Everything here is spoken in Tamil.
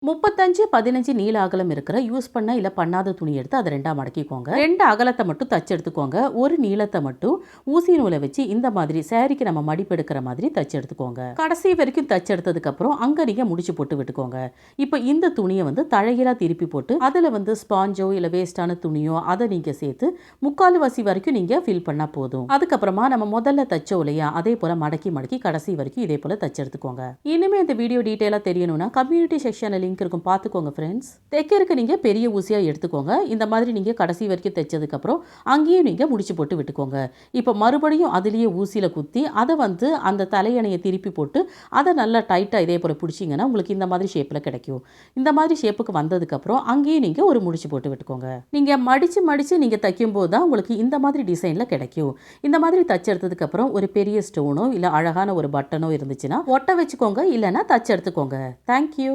35, 15 நீள அகலம் இருக்கிற யூஸ் பண்ண இல்லை பண்ணாத துணி எடுத்து அதை 2ஆ மடக்கிக்கோங்க. 2 அகலத்தை மட்டும் தச்சு எடுத்துக்கோங்க. ஒரு நீளத்தை மட்டும் ஊசி நூலை வச்சு இந்த மாதிரி சாரிக்கு நம்ம மடிப்பு எடுக்கிற மாதிரி தச்சு எடுத்துக்கோங்க. கடைசி வரைக்கும் தச்சு எடுத்ததுக்கப்புறம் அங்கே நீங்கள் முடிச்சு போட்டு விட்டுக்கோங்க. இப்போ இந்த துணியை தலைகீழாக திருப்பி போட்டு அதில் ஸ்பாஞ்சோ இல்லை வேஸ்டான துணியோ அதை நீங்கள் சேர்த்து 3/4 வரைக்கும் நீங்கள் ஃபில் பண்ணால் போதும். அதுக்கப்புறமா நம்ம முதல்ல தச்சோம் இல்லையா, அதே போல் மடக்கி மடக்கி கடைசி வரைக்கும் இதே போல் தச்சு எடுத்துக்கோங்க. இனிமேல் இந்த வீடியோ டீட்டெயிலாக தெரியணும்னா கம்யூனிட்டி செக்ஷனில் லிங்க் இருக்கும், பார்த்துக்கோங்க ஃப்ரெண்ட்ஸ். தைக்கிறதுக்கு நீங்கள் பெரிய ஊசியாக எடுத்துக்கோங்க. இந்த மாதிரி நீங்கள் கடைசி வரைக்கும் தைச்சதுக்கப்புறம் அங்கேயும் நீங்கள் முடிச்சு போட்டு விட்டுக்கோங்க. இப்போ மறுபடியும் அதுலேயே ஊசியில் குத்தி அதை அந்த தலையணையை திருப்பி போட்டு அதை நல்லா டைட்டாக இதே போல் பிடிச்சிங்கன்னா உங்களுக்கு இந்த மாதிரி ஷேப்பில் கிடைக்கும். இந்த மாதிரி ஷேப்புக்கு வந்ததுக்கப்புறம் அங்கேயும் நீங்கள் ஒரு முடிச்சு போட்டு விட்டுக்கோங்க. நீங்கள் மடித்து நீங்கள் தைக்கும்போது தான் உங்களுக்கு இந்த மாதிரி டிசைனில் கிடைக்கும். இந்த மாதிரி தச்செடுத்ததுக்கப்புறம் ஒரு பெரிய ஸ்டோனோ இல்லை அழகான ஒரு பட்டனோ இருந்துச்சுன்னா ஒட்ட வச்சுக்கோங்க, இல்லைன்னா தச்செடுத்துக்கோங்க. தேங்க்யூ.